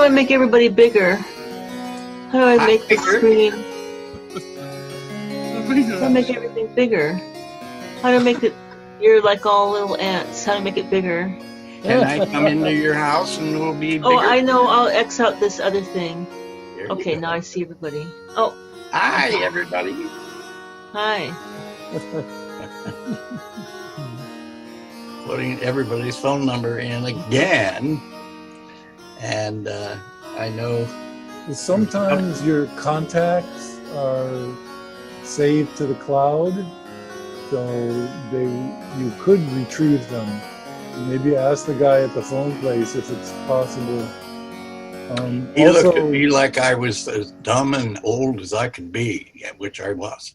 I make everybody bigger? How do I make the screen? How do I make everything bigger? How do I make it? You're like all little ants. How to make it bigger? Can I come into your house and we'll be bigger? Oh, I know. I'll X out this other thing. There Okay, you go. now I see everybody. Oh, Hi, everybody. hi. Putting everybody's phone number in again. And I know Sometimes your contacts are saved to the cloud, so you could retrieve them. Maybe ask the guy at the phone place if it's possible. he looked at me like I was as dumb and old as I could be, which I was.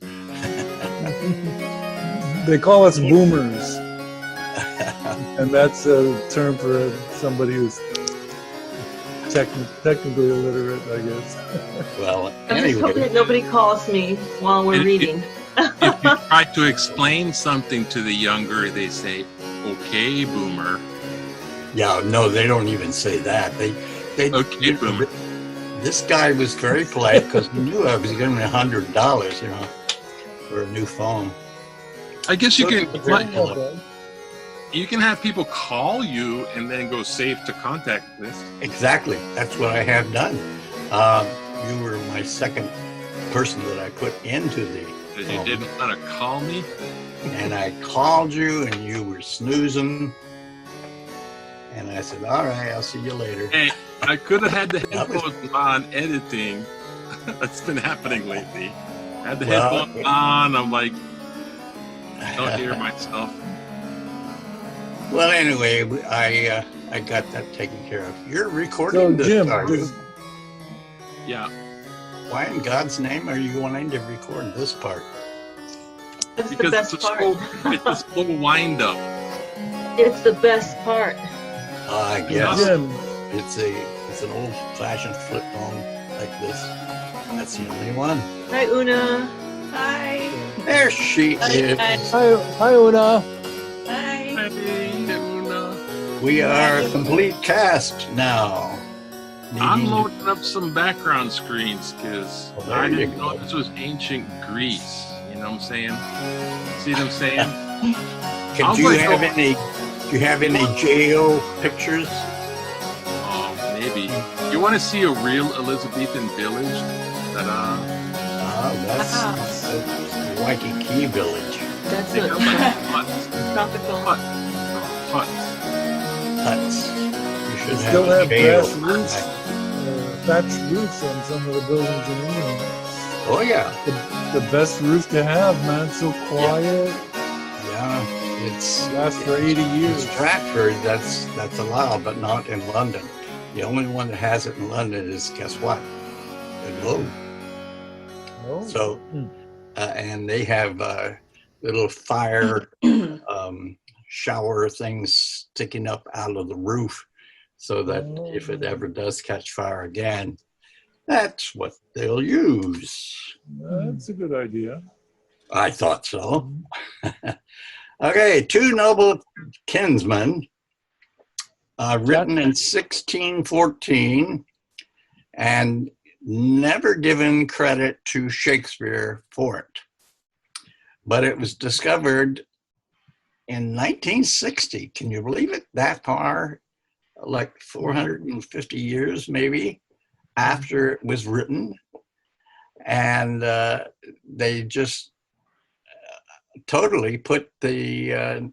They call us boomers, and that's a term for somebody who's technically illiterate, I guess. Well, I'm just hoping anyway. that nobody calls me while we're reading. If you try to explain something to the younger, they say, "Okay, boomer." Yeah, no, they don't even say that. They Okay, boomer. This guy was very polite because he knew I was giving him $100, for a new phone. I guess you can. Hello. You can have people call you and then go save to contact list. Exactly. That's what I have done. You were my second person that I put into the Because you didn't want to call me. and I called you and you were snoozing. And I said, all right, I'll see you later. Hey, I could have had the headphones on editing. That's been happening lately. I had the headphones on. I'm like, I don't hear myself. Well, anyway, I got that taken care of. You're recording this, Jim, are you? Yeah. Why in God's name are you wanting to record this part? That's the Because best it's a part. it's a slow wind up. It's the best part. I guess Jim, it's an old-fashioned flip phone like this. That's the only one. Hi, Una. Hi. There she is. hi, Una. Hi. Hey, Una. We are a complete cast now. I'm loading up some background screens because Well, there I you didn't know go. this was ancient Greece. You know what I'm saying? See what I'm saying? Do you have any JO pictures? Oh, maybe. You want to see a real Elizabethan village? Ta-da. That's Waikiki Village. That's They what got like huts. tropical. Huts. Huts. You should They still have JO. thatched roofs on some of the buildings in England. Oh yeah. The best roof to have, man. So quiet. Yeah. It's Lasts for 80 years. In Stratford, that's allowed, but not in London. The only one that has it in London is, guess what? The Globe. Oh. So, and they have little fire shower things sticking up out of the roof, so that if it ever does catch fire again, that's what they'll use. That's a good idea. I thought so. Okay, Two Noble Kinsmen, written in 1614, and never given credit to Shakespeare for it. But it was discovered in 1960. Can you believe it? That far, like 450 years maybe after it was written. And they just totally put the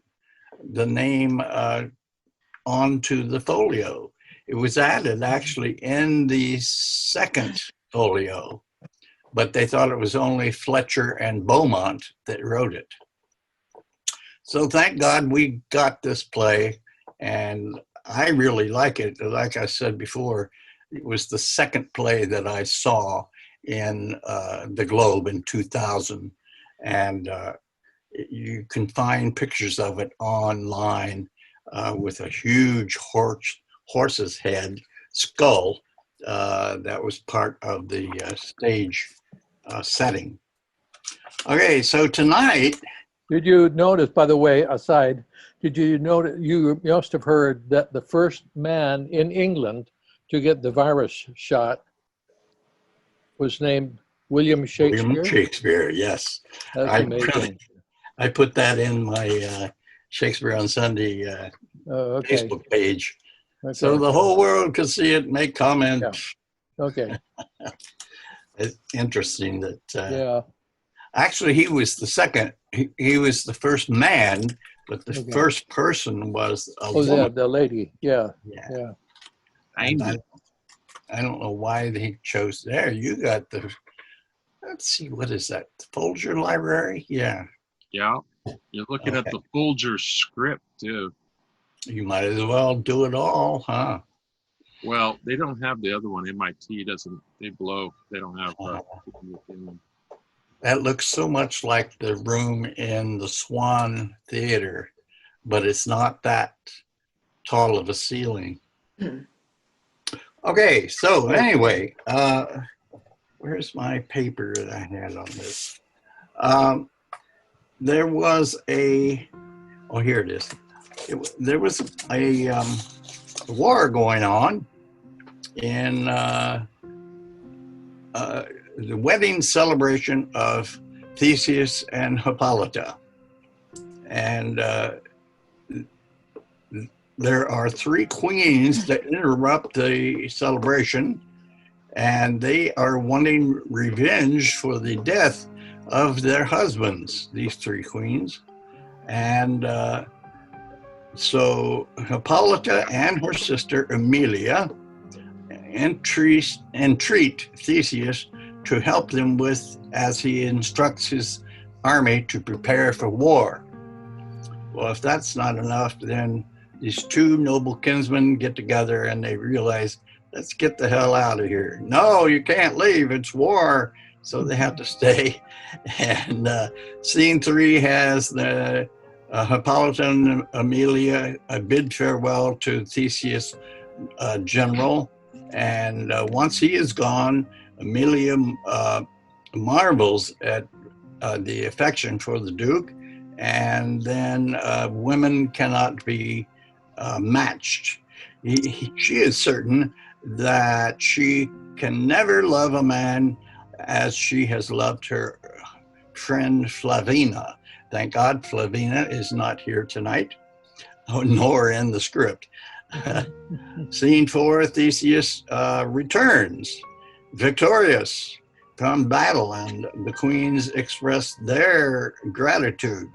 name onto the folio. It was added actually in the second folio, but they thought it was only Fletcher and Beaumont that wrote it. So thank God we got this play, and I really like it. Like I said before, it was the second play that I saw in the Globe in 2000, and you can find pictures of it online with a huge horse's head skull that was part of the stage setting. Okay, so tonight. Did you notice, by the way, aside, did you notice, you must have heard that the first man in England to get the virus shot was named William Shakespeare. William Shakespeare, yes. That's amazing. I put that in my Shakespeare-On-Sunday Okay. Facebook page. Okay. So the whole world could see it, make comment. Yeah. Okay. It's interesting that Yeah. actually he was the second. He was the first man, but the Okay. first person was a Oh, yeah, woman. the lady. Yeah. Yeah. Yeah. And I don't know why he chose there. You got the, let's see, what is that? The Folger Library? Yeah. Yeah. You're looking at the Folger script, too. You might as well do it all, huh? Well, they don't have the other one. MIT doesn't. They blow. They don't have. That looks so much like the room in the Swan Theater, but it's not that tall of a ceiling. Okay, so anyway, where's my paper that I had on this? There was a, oh, here it is. There was a war going on in the wedding celebration of Theseus and Hippolyta. And there are three queens that interrupt the celebration, and they are wanting revenge for the death of their husbands, these three queens. And so Hippolyta and her sister Amelia entreat Theseus to help them with, as he instructs his army to prepare for war. Well, if that's not enough, then these two noble kinsmen get together and they realize, let's get the hell out of here. No, you can't leave, it's war. So they have to stay. And scene 3 has the Hippolyta and Amelia bid farewell to Theseus' general. And once he is gone, Amelia marvels at the affection for the Duke, and then women cannot be matched. She is certain that she can never love a man as she has loved her friend Flavina. Thank God Flavina is not here tonight, nor in the script. Scene 4, Theseus returns victorious from battle, and the queens express their gratitude.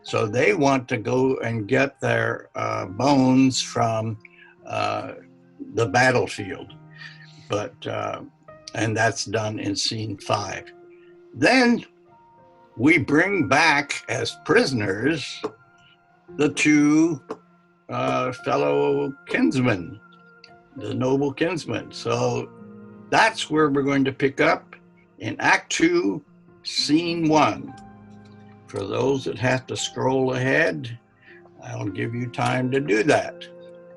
So they want to go and get their bones from the battlefield. But, and that's done in scene 5. Then we bring back as prisoners the two fellow kinsmen, the noble kinsmen. So that's where we're going to pick up in Act 2, Scene 1. For those that have to scroll ahead, I'll give you time to do that.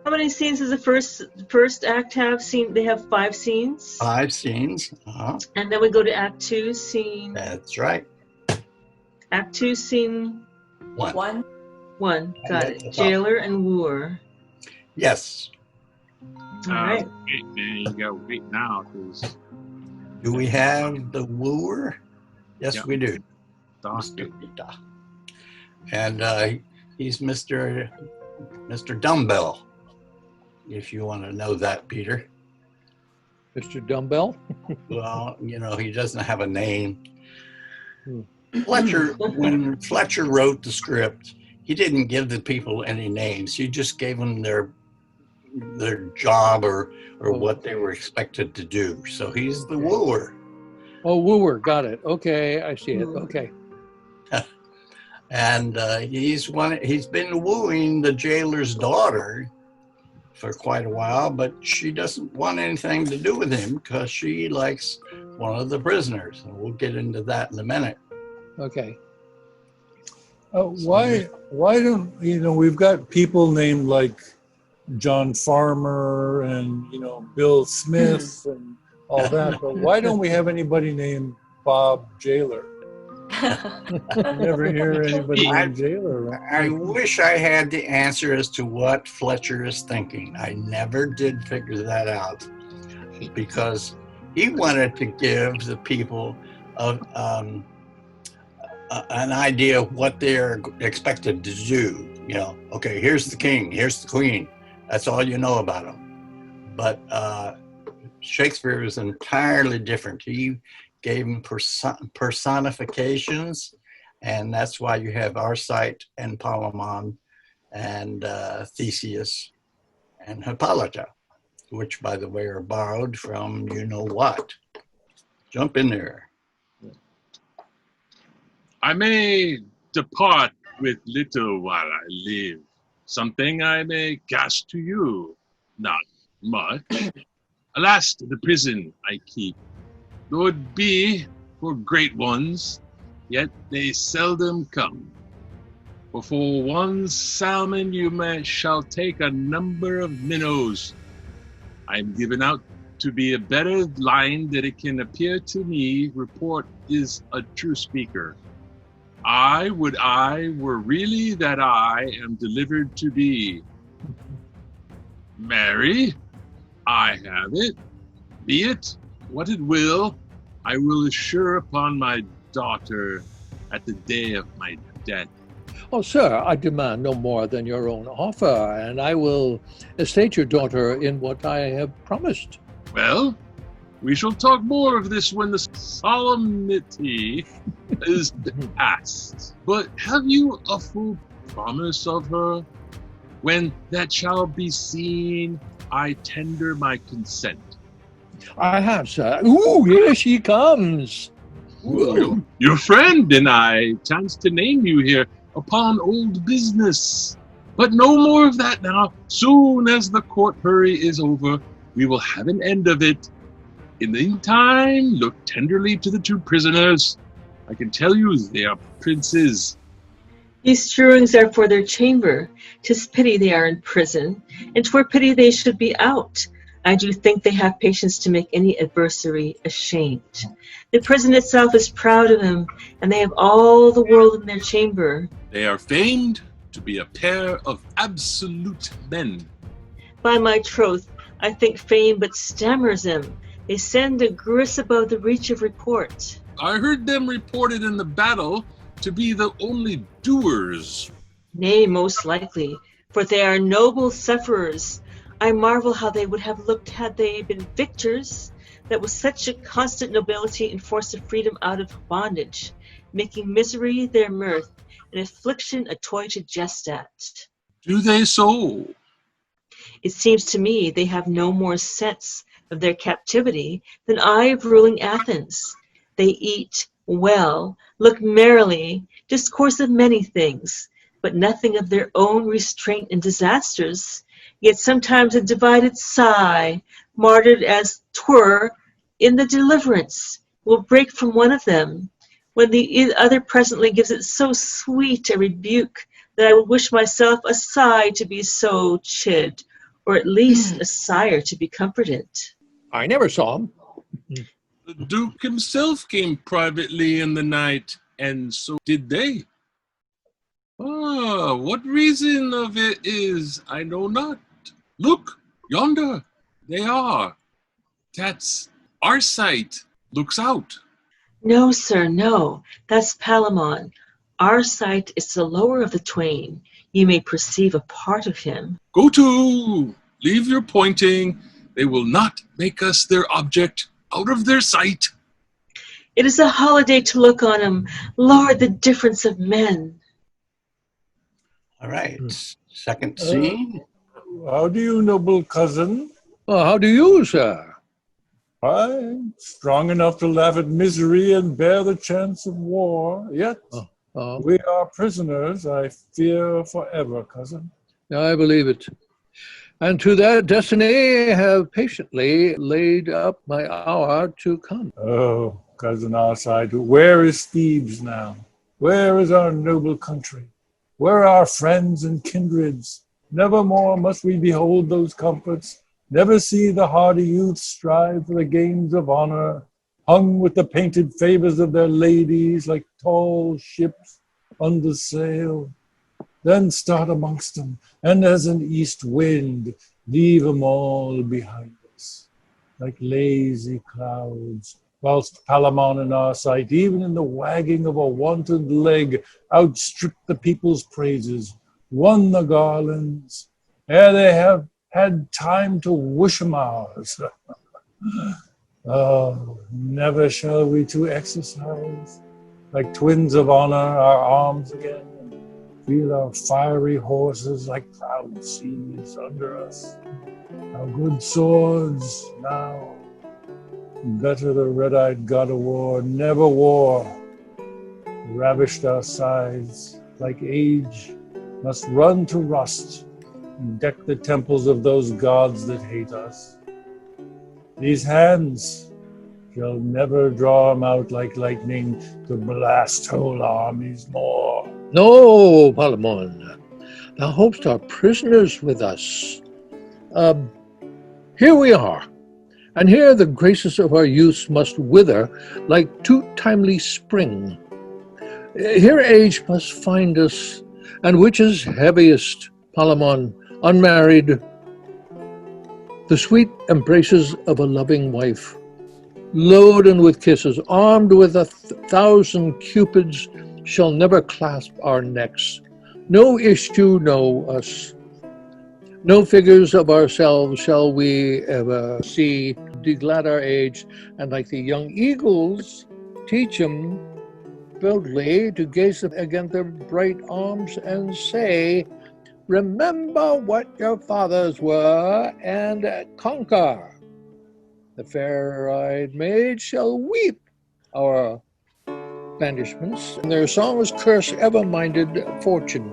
How many scenes does the first act have? They have 5 scenes. 5 scenes. And then we go to Act 2, scene. That's right. Act 2, scene 1. 1. Got it. Jailer and wooer. Yes. All right. Wait, man, you gotta wait now, because. Do we have the wooer? Yes, Yep. we do. Doctor. And he's Mr. Dumbbell, if you want to know that, Peter. Mr. Dumbbell? Well, you know, he doesn't have a name. Fletcher, when Fletcher wrote the script, he didn't give the people any names. He just gave them their job or what they were expected to do. So he's the wooer. Oh, wooer. Got it. Okay, I see it. Okay. And he's been wooing the jailer's daughter for quite a while, but she doesn't want anything to do with him because she likes one of the prisoners. And we'll get into that in a minute. Okay. Why don't, we've got people named like John Farmer and, Bill Smith and all that, but why don't we have anybody named Bob Jailer? Never hear anybody named Jailer. Right? I wish I had the answer as to what Fletcher is thinking. I never did figure that out. because he wanted to give the people an idea of what they're expected to do. You know, okay, here's the king, here's the queen. That's all you know about them. But Shakespeare is entirely different. He gave them personifications, and that's why you have Arcite and Palamon and Theseus and Hippolyta, which, by the way, are borrowed from you know what. Jump in there. I may depart with little while I live. Something I may cast to you, not much. Alas, the prison I keep, though it be for great ones, yet they seldom come. For one salmon you shall take a number of minnows. I am given out to be a better line that it can appear to me report is a true speaker. I were really that I am delivered to be. Marry, I have it. Be it what it will, I will assure upon my daughter at the day of my death. Oh, sir, I demand no more than your own offer, and I will estate your daughter in what I have promised. Well, we shall talk more of this when the solemnity is past. But have you a full promise of her? When that shall be seen, I tender my consent. I have, sir. Ooh, here she comes. Ooh, your friend and I chanced to name you here upon old business. But no more of that now. Soon as the court hurry is over, we will have an end of it. In the meantime, look tenderly to the two prisoners. I can tell you they are princes. These strewings are for their chamber. 'Tis pity they are in prison, and 'twere pity they should be out. I do think they have patience to make any adversary ashamed. The prison itself is proud of them, and they have all the world in their chamber. They are famed to be a pair of absolute men. By my troth, I think fame but stammers them. They send a gris above the reach of report. I heard them reported in the battle to be the only doers. Nay, most likely, for they are noble sufferers. I marvel how they would have looked had they been victors, that with such a constant nobility enforced a freedom out of bondage, making misery their mirth, and affliction a toy to jest at. Do they so? It seems to me they have no more sense of their captivity than I of ruling Athens. They eat well, look merrily, discourse of many things, but nothing of their own restraint and disasters, yet sometimes a divided sigh, martyred as 'twere in the deliverance, will break from one of them, when the other presently gives it so sweet a rebuke that I would wish myself a sigh to be so chid, or at least a sire to be comforted. I never saw him. The Duke himself came privately in the night, and so did they. What reason of it is, I know not. Look, yonder, they are. That's Arcite, looks out. No, sir, no, that's Palamon. Arcite is the lower of the twain. You may perceive a part of him. Go to, leave your pointing. They will not make us their object out of their sight. It is a holiday to look on him. Lord, the difference of men. All right, second scene. How do you, noble cousin? Well, how do you, sir? I'm strong enough to laugh at misery and bear the chance of war. Yet we are prisoners, I fear, forever, cousin. I believe it. And to that destiny have patiently laid up my hour to come. Oh, cousin Arcite, where is Thebes now? Where is our noble country? Where are our friends and kindreds? Never more must we behold those comforts, never see the hardy youths strive for the games of honor, hung with the painted favors of their ladies like tall ships under sail. Then start amongst them, and as an east wind, leave them all behind us. like lazy clouds, whilst Palamon in our sight, even in the wagging of a wanton leg, outstripped the people's praises, won the garlands, ere they have had time to wish 'em ours. Oh, never shall we two exercise, like twins of honor, our arms again, and feel our fiery horses like proud seas under us. Our good swords now, better the red-eyed god of war never wore, ravished our sides, like age, must run to rust, and deck the temples of those gods that hate us. These hands shall never draw 'em out like lightning to blast whole armies more. No, Palamon, thou hopest our prisoners with us. Here we are, and here the graces of our youth must wither like too timely spring. Here age must find us, and which is heaviest, Palamon, unmarried, the sweet embraces of a loving wife, loaden with kisses, armed with 1,000 cupids, shall never clasp our necks. No issue know us. No figures of ourselves shall we ever see to glad our age, and like the young eagles, teach 'em boldly to gaze against their bright arms and say, remember what your fathers were, and conquer. The fair-eyed maid shall weep our banishments, and their songs curse ever-minded fortune,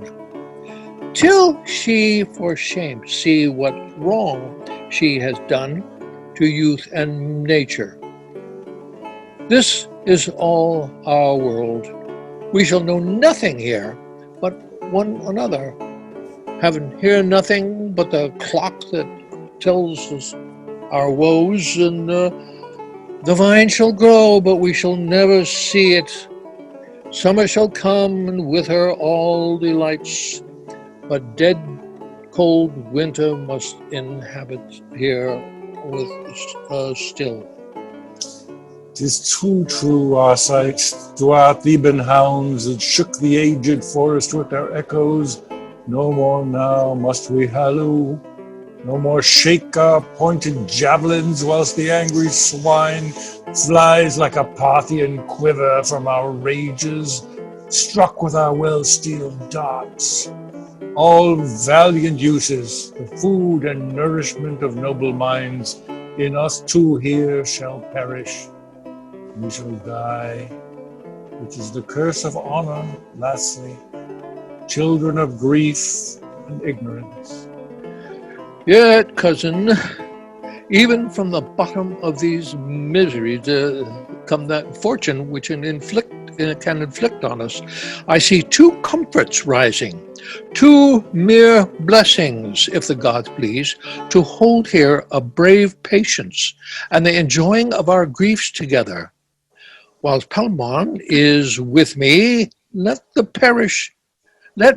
till she for shame see what wrong she has done to youth and nature. This is all our world. We shall know nothing here but one another, having here nothing but the clock that tells us our woes, and the vine shall grow, but we shall never see it. Summer shall come, and with her all delights, but dead cold winter must inhabit here with still. 'Tis too true, our sight, to our Theban hounds that shook the aged forest with their echoes. No more now must we halloo, no more shake our pointed javelins, whilst the angry swine flies like a Parthian quiver from our rages, struck with our well-steeled darts. All valiant uses, the food and nourishment of noble minds, in us two here shall perish. We shall die, which is the curse of honor, lastly, children of grief and ignorance. Yet, cousin, even from the bottom of these miseries come that fortune which can inflict on us. I see two comforts rising, two mere blessings, if the gods please, to hold here a brave patience and the enjoying of our griefs together. Whilst Palamon is with me, let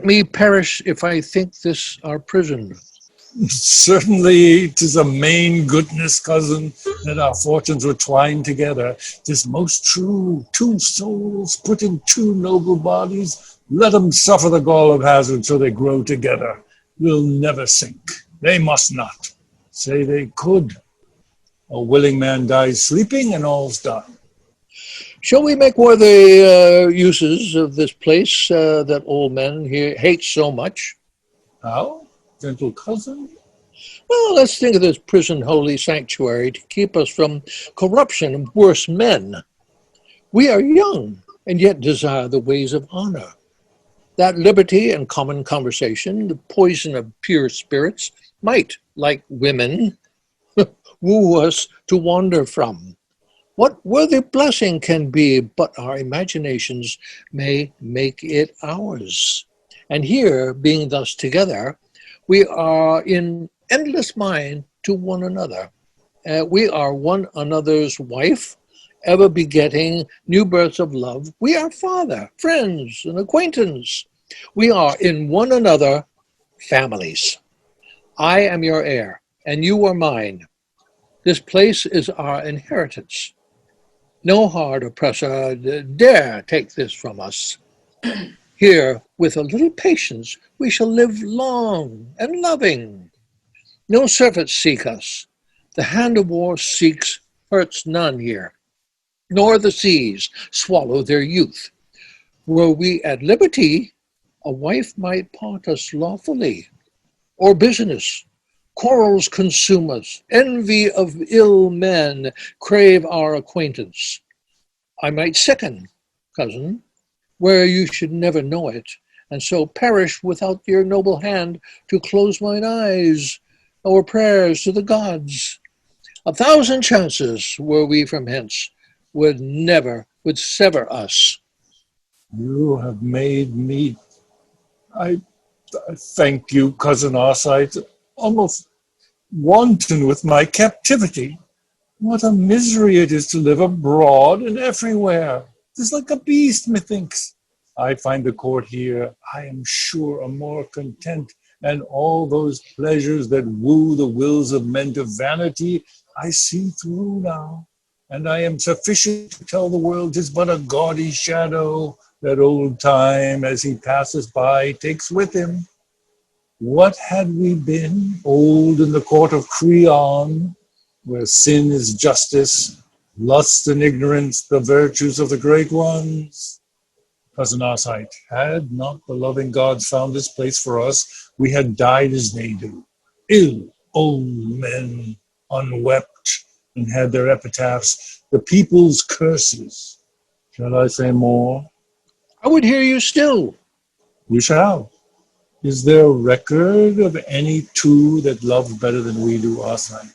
me perish if I think this our prison. Certainly, 'tis a main goodness, cousin, that our fortunes were twined together. 'Tis most true. Two souls put in two noble bodies. Let them suffer the gall of hazard so they grow together. We'll never sink. They must not. Say they could. A willing man dies sleeping, and all's done. Shall we make worthy uses of this place that old men here hate so much? How, gentle cousin? Well, let's think of this prison holy sanctuary to keep us from corruption and worse men. We are young, and yet desire the ways of honor. That liberty and common conversation, the poison of pure spirits, might, like women, woo us to wander from. What worthy blessing can be but our imaginations may make it ours? And here, being thus together, we are in endless mind to one another. We are one another's wife, ever begetting new births of love. We are father, friends, and acquaintance. We are in one another families. I am your heir, and you are mine. This place is our inheritance. No hard oppressor dare take this from us. Here, with a little patience, we shall live long and loving. No surfeits seek us. The hand of war seeks, hurts none here. Nor the seas swallow their youth. Were we at liberty, a wife might part us lawfully. Or business, quarrels consume us, envy of ill men crave our acquaintance. I might sicken, cousin, where you should never know it, and so perish without your noble hand to close mine eyes, or prayers to the gods. 1,000 chances, were we from hence, would sever us. You have made me, I thank you, Cousin Arcite, almost wanton with my captivity. What a misery it is to live abroad and everywhere. Tis like a beast, methinks. I find the court here, I am sure, a more content, and all those pleasures that woo the wills of men to vanity, I see through now, and I am sufficient to tell the world 'tis but a gaudy shadow that old time, as he passes by, takes with him. What had we been, old in the court of Creon, where sin is justice, lust and ignorance, the virtues of the great ones? Cousin Arcite, had not the loving gods found this place for us, we had died as they do, ill old men, unwept, and had their epitaphs, the people's curses. Shall I say more? I would hear you still. You shall. Is there a record of any two that love better than we do, Arcite?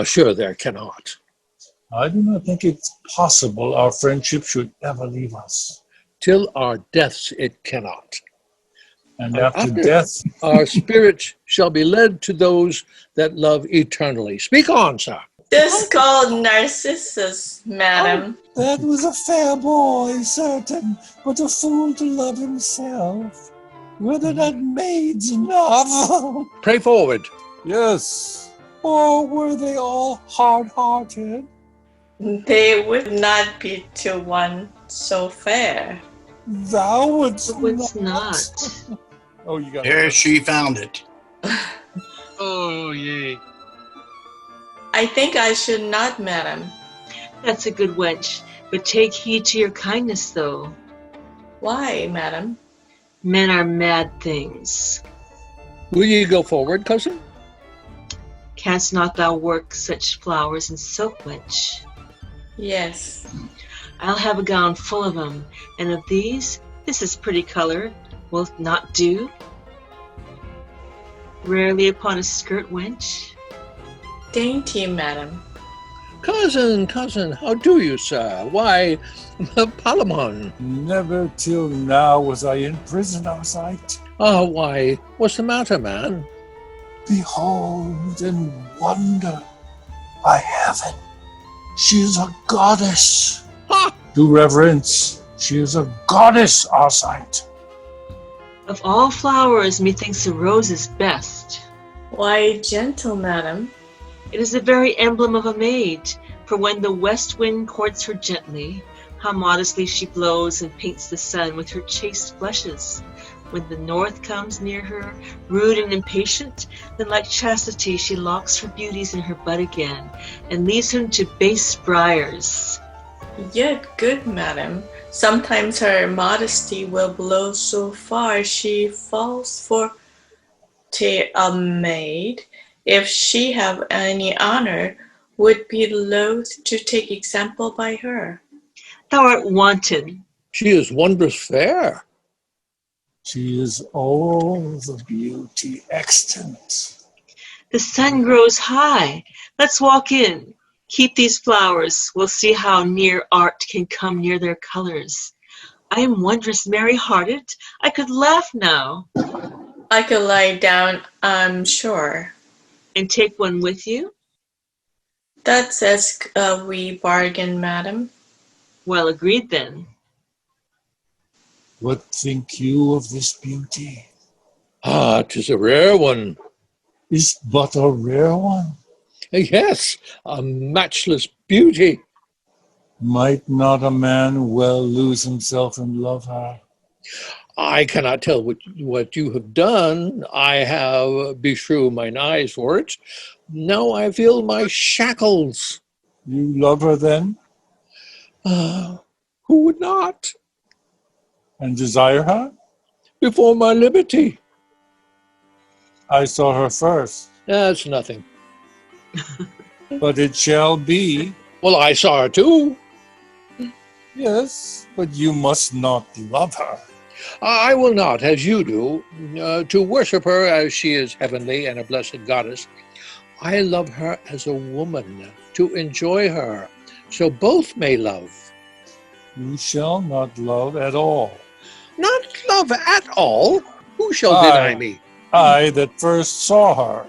Sure there cannot. I do not think it's possible our friendship should ever leave us. Till our deaths it cannot. And after death, our spirits shall be led to those that love eternally. Speak on, sir. This called Narcissus, madam. oh, that was a fair boy, certain, but a fool to love himself. Were there not maids enough? Pray forward. Yes. Or were they all hard-hearted? They would not be to one so fair. Thou wouldst not. Oh, you got There she found it. Oh, yay. I think I should not, madam. That's a good wench, but take heed to your kindness, though. Why, madam? Men are mad things. Will ye go forward, cousin? Canst not thou work such flowers in silk, wench? Yes. I'll have a gown full of 'em, and of these, this is pretty color. Wilt not do? Rarely upon a skirt, wench? Dainty, madam. Cousin, how do you, sir? Why, Palamon. Never till now was I in prison, Arcite. Why, what's the matter, man? Behold and wonder, by heaven, she is a goddess. Ha! Do reverence, she is a goddess, Arcite. Of all flowers, methinks the rose is best. Why, gentle, madam. It is the very emblem of a maid, for when the west wind courts her gently, how modestly she blows and paints the sun with her chaste blushes. When the north comes near her, rude and impatient, then like chastity she locks her beauties in her bud again, and leaves him to base briars. Yet good, madam. Sometimes her modesty will blow so far she falls for a maid. If she have any honor, would be loath to take example by her. Thou art wanton. She is wondrous fair. She is all the beauty extant. The sun grows high. Let's walk in. Keep these flowers. We'll see how near art can come near their colors. I am wondrous merry-hearted. I could laugh now. I could lie down, I'm sure. And take one with you? That's as we bargain, madam. Well, agreed then. What think you of this beauty? 'Tis a rare one. Is but a rare one. Yes, a matchless beauty. Might not a man well lose himself and love her? I cannot tell what you have done. I have beshrew mine eyes for it. Now I feel my shackles. You love her then, Who would not? and desire her? Before my liberty. I saw her first, That's nothing. but it shall be. Well, I saw her too. Yes, but you must not love her. I will not, as you do, to worship her as she is heavenly and a blessed goddess. I love her as a woman, to enjoy her, so both may love. You shall not love at all. Not love at all? Who shall Aye. deny me? I that first saw her,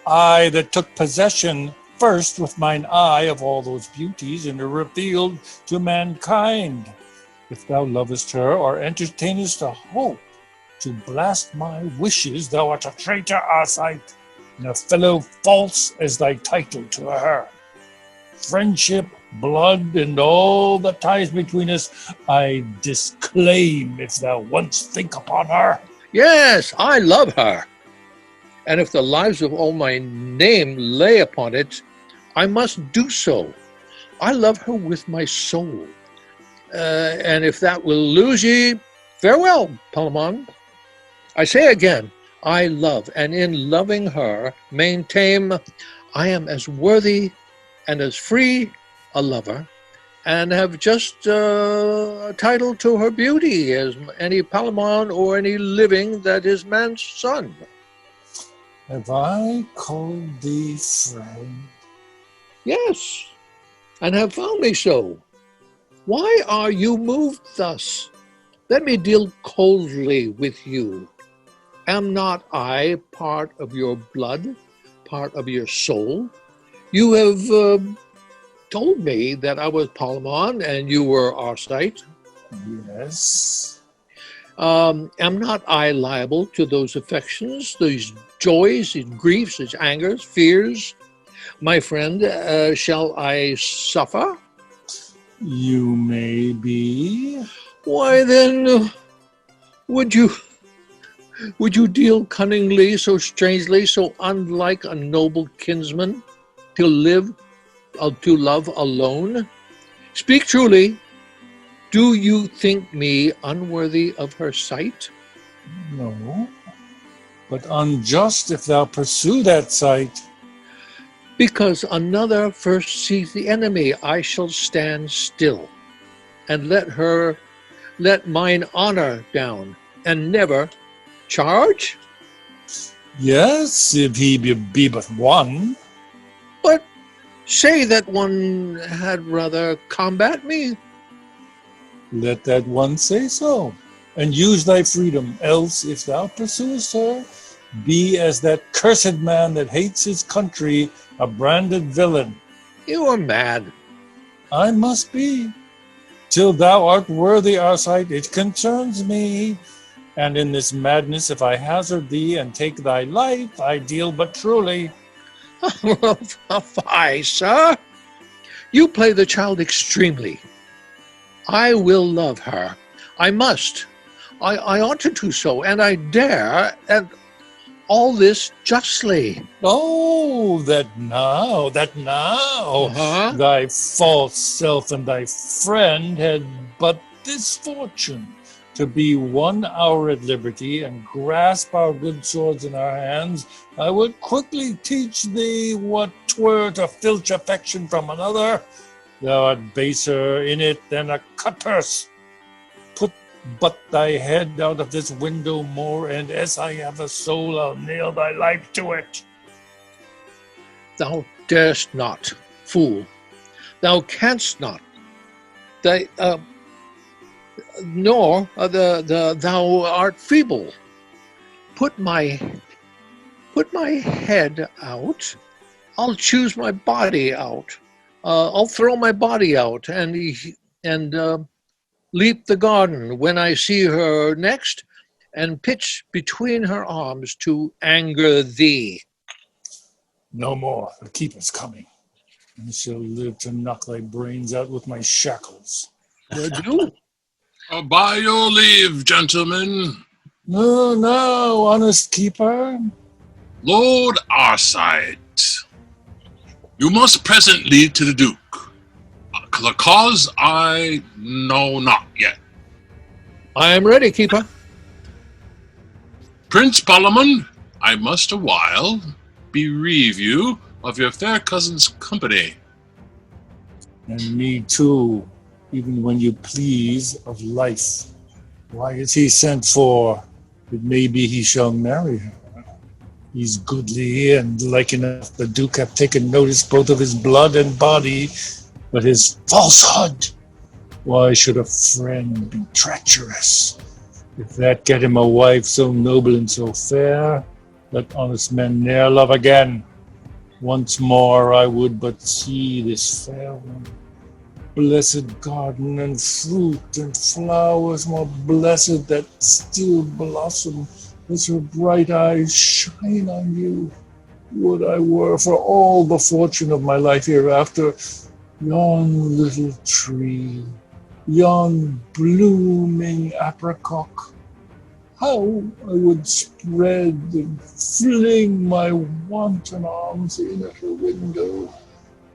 I that took possession first with mine eye of all those beauties and are revealed to mankind. If thou lovest her or entertainest a hope to blast my wishes, thou art a traitor, Arcite, and a fellow false as thy title to her. Friendship, blood, and all the ties between us, I disclaim if thou once think upon her. Yes, I love her. And if the lives of all my name lay upon it, I must do so. I love her with my soul. And if that will lose ye, farewell, Palamon. I say again, I love, and in loving her, maintain I am as worthy and as free a lover, and have just a title to her beauty as any Palamon or any living that is man's son. Have I called thee friend? Yes, and have found me so. Why are you moved thus? Let me deal coldly with you. Am not I part of your blood, part of your soul? You have told me that I was Palamon and you were Arcite. Yes. Am not I liable to those affections, these joys, these griefs, these angers, fears? My friend, shall I suffer? You may be. Why then, would you deal cunningly, so strangely, so unlike a noble kinsman, to love alone? Speak truly. Do you think me unworthy of her sight? No, but unjust if thou pursue that sight. Because another first sees the enemy, I shall stand still, and let mine honor down, and never charge? Yes, if he be but one. But say that one had rather combat me. Let that one say so, and use thy freedom. Else, if thou pursuest her, be as that cursed man that hates his country, a branded villain. You are mad. I must be. Till thou art worthy, Arcite, it concerns me. And in this madness, if I hazard thee and take thy life, I deal but truly. Fie, sir. You play the child extremely. I will love her. I must. I ought to do so, and I dare, and all this justly. Oh, that now, thy false self and thy friend had but this fortune, to be 1 hour at liberty and grasp our good swords in our hands, I would quickly teach thee what 'twere to filch affection from another. Thou art baser in it than a cutpurse. Put but thy head out of this window more, and as I have a soul, I'll nail thy life to it. Thou darest not, fool. Thou canst not. Thou art feeble. Put my head out. I'll choose my body out. I'll throw my body out and leap the garden when I see her next, and pitch between her arms to anger thee. No more. The keeper's coming. I shall live to knock thy brains out with my shackles. Do? By your leave, gentlemen. No, no, honest keeper. Lord Arcite, you must presently to the Duke. The cause I know not yet. I am ready, keeper. Prince Palamon, I must awhile bereave you of your fair cousin's company. And me too, even when you please, of life. Why is he sent for? It may be he shall marry her. He's goodly, and like enough the Duke hath taken notice both of his blood and body, but his falsehood. Why should a friend be treacherous? If that get him a wife so noble and so fair, let honest men ne'er love again. Once more I would but see this fair one. Blessed garden and fruit and flowers more blessed that still blossom as her bright eyes shine on you. Would I were for all the fortune of my life hereafter yon little tree, yon blooming apricot. How I would spread and fling my wanton arms in at her window.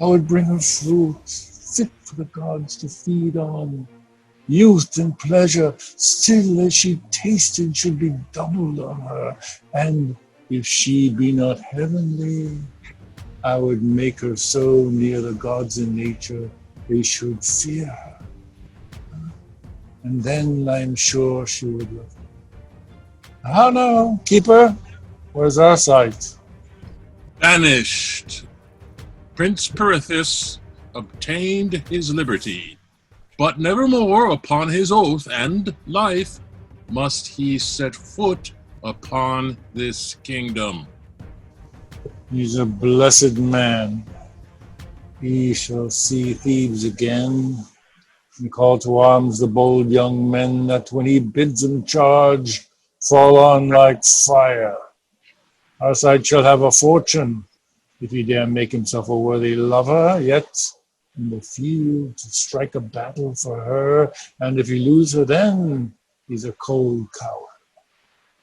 I would bring her fruit, fit for the gods to feed on. Youth and pleasure, still as she tasted, should be doubled on her. And if she be not heavenly, I would make her so near the gods in nature, they should fear her. And then I'm sure she would love me. How now, keeper? Where's our sight? Banished. Prince Pirithous obtained his liberty, but nevermore upon his oath and life must he set foot upon this kingdom. He's a blessed man. He shall see Thebes again, and call to arms the bold young men that when he bids them charge, fall on like fire. Our side shall have a fortune, if he dare make himself a worthy lover, yet in the field to strike a battle for her, and if he lose her then, he's a cold coward.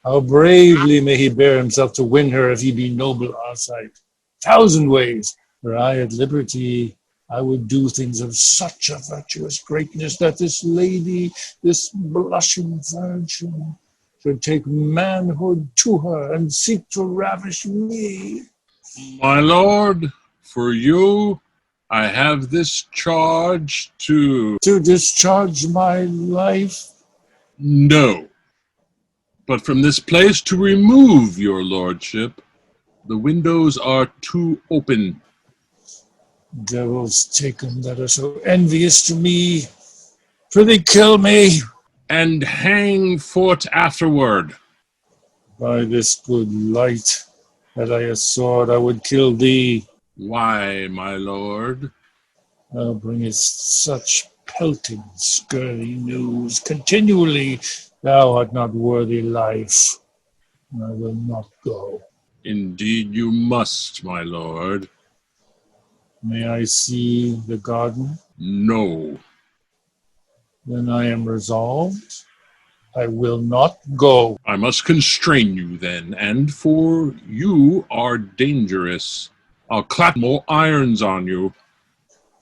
How bravely may he bear himself to win her if he be noble Arcite. 1,000 ways, were I at liberty, I would do things of such a virtuous greatness that this lady, this blushing virgin, should take manhood to her and seek to ravish me. My lord, for you I have this charge to discharge my life? No. But from this place to remove your lordship, the windows are too open. Devils take 'em that are so envious to me. Prithee kill me. And hang for't afterward. By this good light, had I a sword, I would kill thee. Why, my lord? Thou bringest such pelting, scurvy news continually. Thou art not worthy life. I will not go. Indeed you must, my lord. May I see the garden? No. Then I am resolved. I will not go. I must constrain you then, and for you are dangerous. I'll clap more irons on you.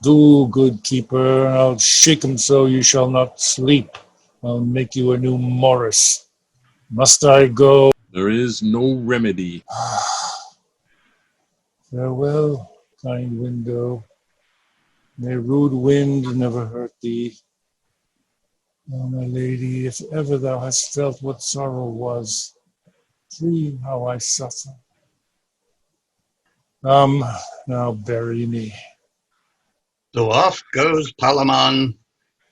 Do, good keeper, I'll shake 'em so you shall not sleep. I'll make you a new Morris. Must I go? There is no remedy. Farewell, kind window. May rude wind never hurt thee. Oh, my lady, if ever thou hast felt what sorrow was, see how I suffer. Now bury me. So off goes Palamon,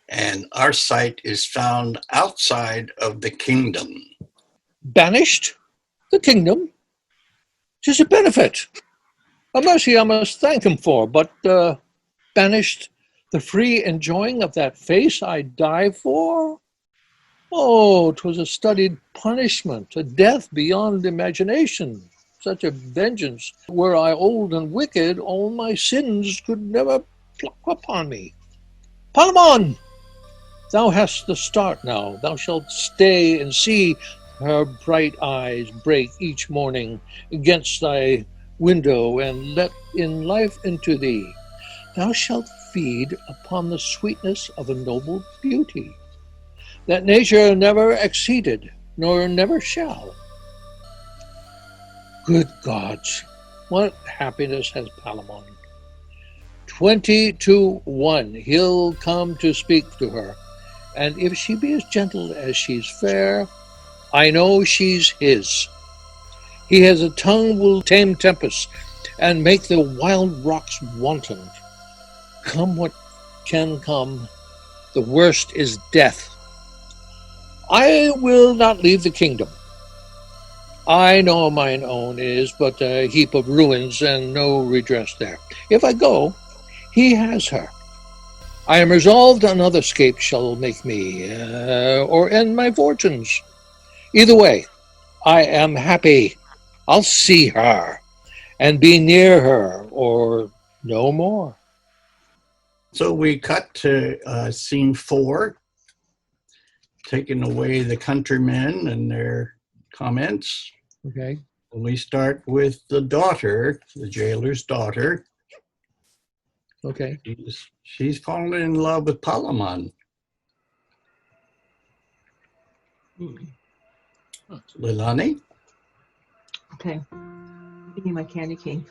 and Arcite is found outside of the kingdom. Banished? The kingdom? 'Tis a benefit. A mercy I must thank him for, but banished the free enjoying of that face I die for? Oh, 'twas a studied punishment, a death beyond imagination. such a vengeance. Were I old and wicked, all my sins could never pluck upon me. Palamon, thou hast the start now. Thou shalt stay and see her bright eyes break each morning against thy window and let in life into thee. Thou shalt feed upon the sweetness of a noble beauty, that nature never exceeded, nor never shall. Good gods, what happiness has Palamon! 20-1, he'll come to speak to her, and if she be as gentle as she's fair, I know she's his. He has a tongue will tame tempests, and make the wild rocks wanton. Come what can come, the worst is death. I will not leave the kingdom. I know mine own is but a heap of ruins and no redress there. If I go, he has her. I am resolved another escape shall make me, or end my fortunes. Either way, I am happy. I'll see her, and be near her, or no more. So we cut to scene 4, taking away the countrymen and their comments. Okay. We start with the daughter, the jailer's daughter. Okay. She's fallen in love with Palamon. Leilani? Okay. Give me my candy cane.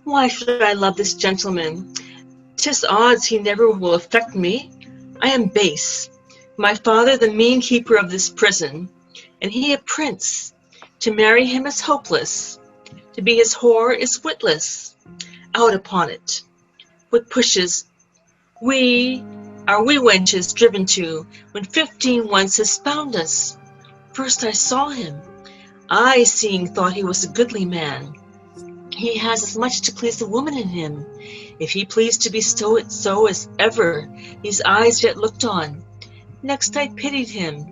Why should I love this gentleman? 'Tis odds he never will affect me. I am base. My father the mean keeper of this prison, and he a prince. To marry him is hopeless. To be his whore is witless. Out upon it. What pushes we are we wenches driven to, when 15 once has found us? First I saw him. I, seeing, thought he was a goodly man. He has as much to please the woman in him, if he pleased to bestow it so as ever these eyes yet looked on. Next I pitied him,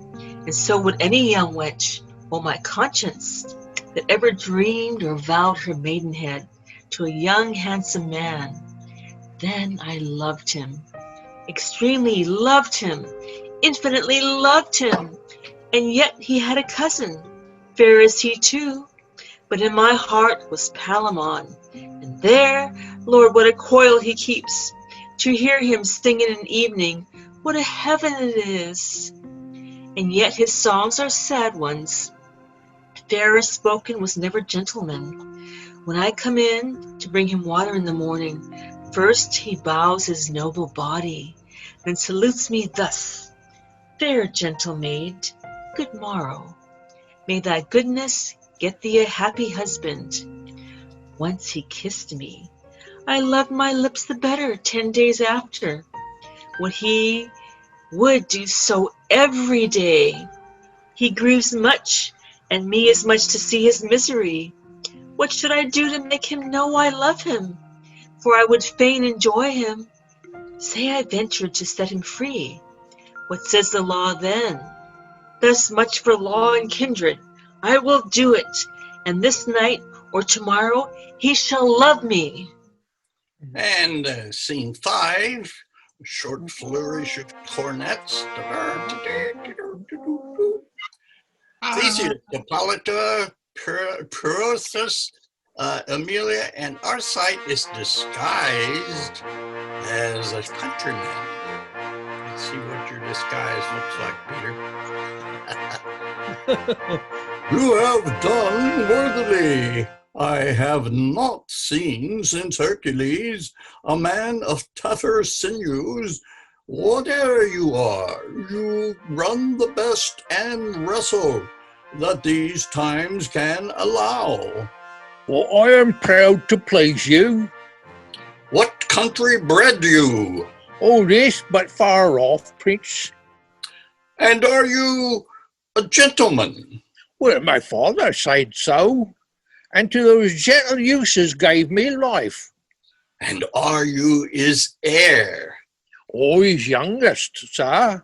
and so would any young wench, or my conscience, that ever dreamed or vowed her maidenhead to a young handsome man. Then I loved him, extremely loved him, infinitely loved him, and yet he had a cousin, fair as he too, but in my heart was Palamon, and there, Lord, what a coil he keeps, to hear him sing in an evening, what a heaven it is! And yet his songs are sad ones. Fairer spoken was never gentleman. When I come in to bring him water in the morning, first he bows his noble body, then salutes me thus: Fair gentle maid, good morrow. May thy goodness get thee a happy husband. Once he kissed me. I loved my lips the better 10 days after. What he would do so every day. He grieves much, and me as much to see his misery. What should I do to make him know I love him? For I would fain enjoy him. Say I ventured to set him free. What says the law then? Thus much for law and kindred. I will do it, and this night or tomorrow he shall love me. And scene 5, short flourish of cornets. Theseus, Hippolyta, Perottus, Amelia, and Arcite is disguised as a countryman. Let's see what your disguise looks like, Peter. You have done worthily. I have not seen since Hercules a man of tougher sinews. Whate'er you are, you run the best and wrestle that these times can allow. Well, I am proud to please you. What country bred you? Oh, this but far off, Prince. And are you a gentleman? Well, my father said so, and to those gentle uses gave me life. And are you his heir? Oh, his youngest, sir.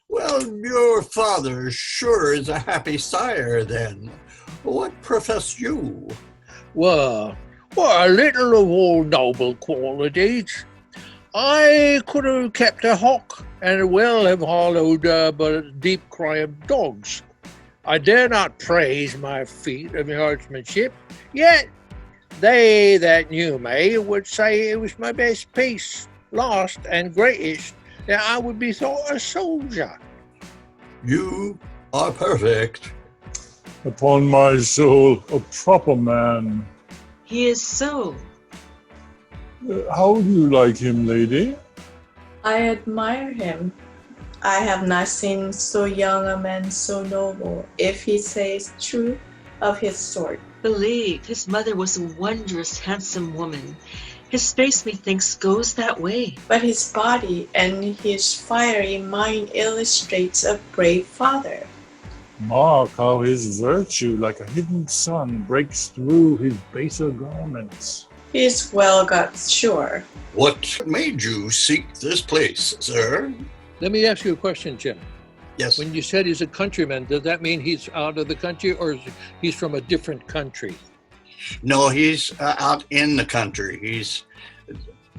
Well, your father sure is a happy sire then. What profess you? Well, a little of all noble qualities. I could have kept a hawk, and well have hollowed but a deep cry of dogs. I dare not praise my feat of horsemanship, yet they that knew me would say it was my best piece, last and greatest, that I would be thought a soldier. You are perfect. Upon my soul, a proper man. He is so. How do you like him, lady? I admire him. I have not seen so young a man so noble, if he says true of his sort. Believe his mother was a wondrous handsome woman. His face, methinks, goes that way. But his body and his fiery mind illustrates a brave father. Mark how his virtue, like a hidden sun, breaks through his baser garments. He is well got, sure. What made you seek this place, sir? Let me ask you a question, Jim. Yes. When you said he's a countryman, does that mean he's out of the country, or he's from a different country? No, he's out in the country.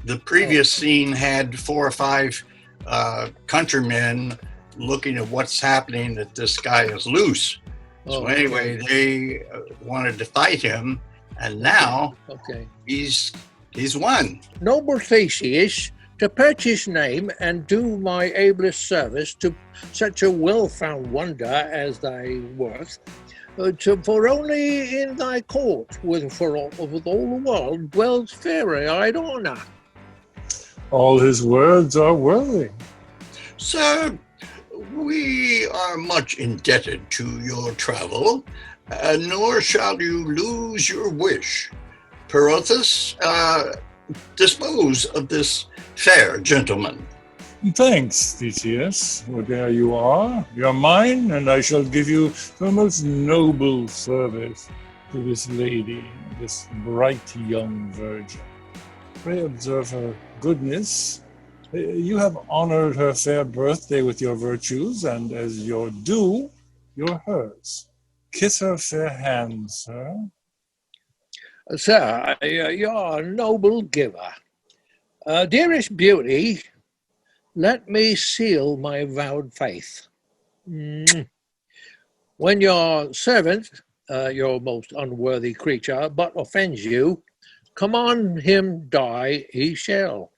The previous scene had 4 or 5 countrymen looking at what's happening, that this guy is loose. So anyway, they wanted to fight him, and now he's won. Noble Theseus, to purchase name and do my ablest service to such a well-found wonder as thy worth, for only in thy court with all the world dwells fair-eyed honor. All his words are worthy. Sir, we are much indebted to your travel, nor shall you lose your wish. Perothus, dispose of this fair gentleman. Thanks, Theseus. Well, there you are. You're mine, and I shall give you the most noble service to this lady, this bright young virgin. Pray observe her goodness. You have honored her fair birthday with your virtues, and as your due, you're hers. Kiss her fair hand, sir. Sir, you're a noble giver. Dearest beauty, let me seal my vowed faith. When your servant, your most unworthy creature, but offends you, command him die he shall.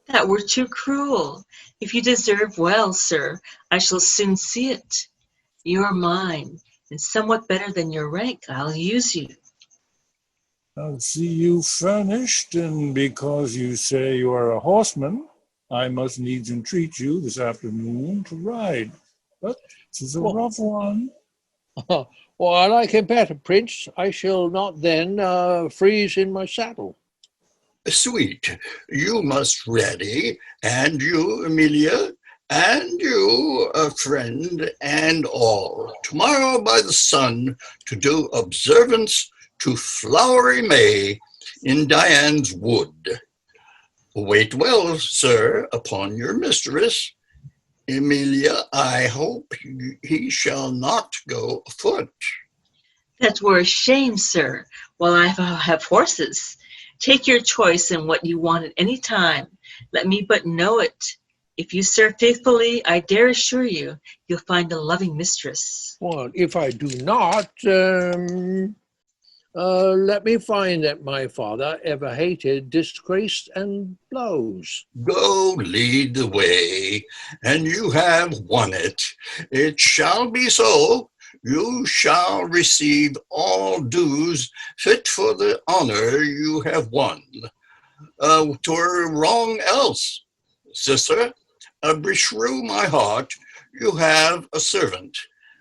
That were too cruel. If you deserve well, sir, I shall soon see it. You're mine, and somewhat better than your rank, I'll use you. I'll see you furnished, and because you say you are a horseman, I must needs entreat you this afternoon to ride. But this is a rough one. Well, I like him better, Prince. I shall not then freeze in my saddle. Sweet, you must ready, and you, Amelia, and you, a friend, and all, tomorrow by the sun to do observance to flowery May in Diane's wood. Wait well, sir, upon your mistress. Emilia, I hope he shall not go afoot. That were a shame, sir, while I have horses. Take your choice in what you want at any time. Let me but know it. If you serve faithfully, I dare assure you, you'll find a loving mistress. Well, if I do not, let me find that my father ever hated disgrace and blows. Go lead the way, and you have won it. It shall be so. You shall receive all dues fit for the honor you have won. 'Twere wrong else, sister. Beshrew my heart, you have a servant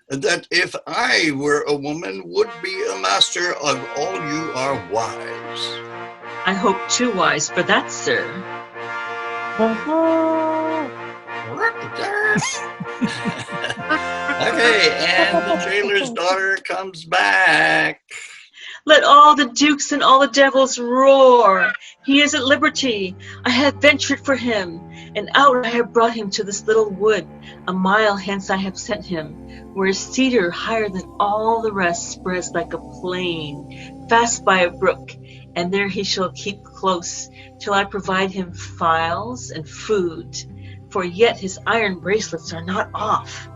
that if I were a woman would be a master of all you are wives. I hope too wise for that, sir. Okay, and the jailer's daughter comes back. Let all the dukes and all the devils roar. He is at liberty. I have ventured for him, and out I have brought him to this little wood. A mile hence I have sent him, where a cedar higher than all the rest spreads like a plain, fast by a brook, and there he shall keep close, till I provide him files and food, for yet his iron bracelets are not off.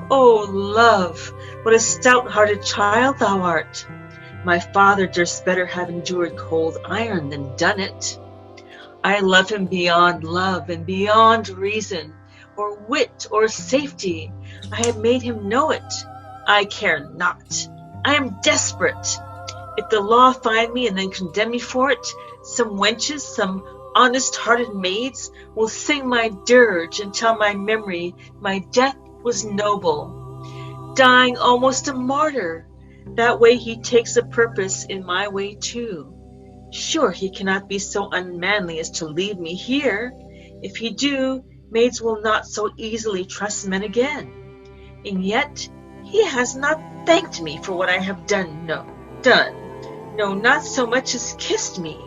O love, what a stout-hearted child thou art! My father durst better have endured cold iron than done it. I love him beyond love and beyond reason, or wit, or safety. I have made him know it. I care not. I am desperate. If the law find me and then condemn me for it, some wenches, some honest-hearted maids, will sing my dirge and tell my memory my death was noble, dying almost a martyr. That way he takes a purpose in my way too. Sure he cannot be so unmanly as to leave me here. If he do, maids will not so easily trust men again. And yet he has not thanked me for what I have done. No, not so much as kissed me,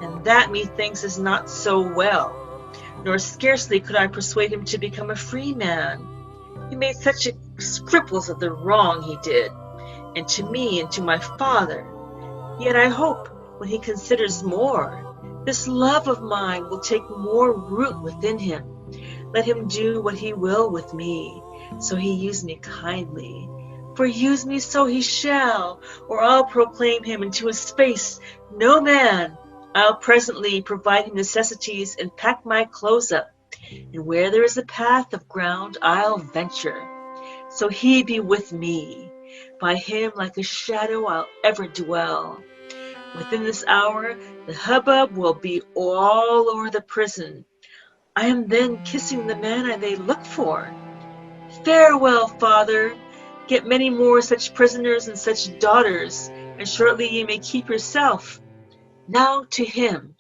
and that methinks is not so well. Nor scarcely could I persuade him to become a free man. He made such scruples of the wrong he did, and to me and to my father. Yet I hope, when he considers more, this love of mine will take more root within him. Let him do what he will with me, so he use me kindly. For use me so he shall, or I'll proclaim him into a space no man. I'll presently provide him necessities and pack my clothes up, and where there is a path of ground I'll venture. So he be with me. By him like a shadow I'll ever dwell. Within this hour the hubbub will be all over the prison. I am then kissing the man they look for. Farewell, father. Get many more such prisoners and such daughters, and shortly ye may keep yourself. Now to him,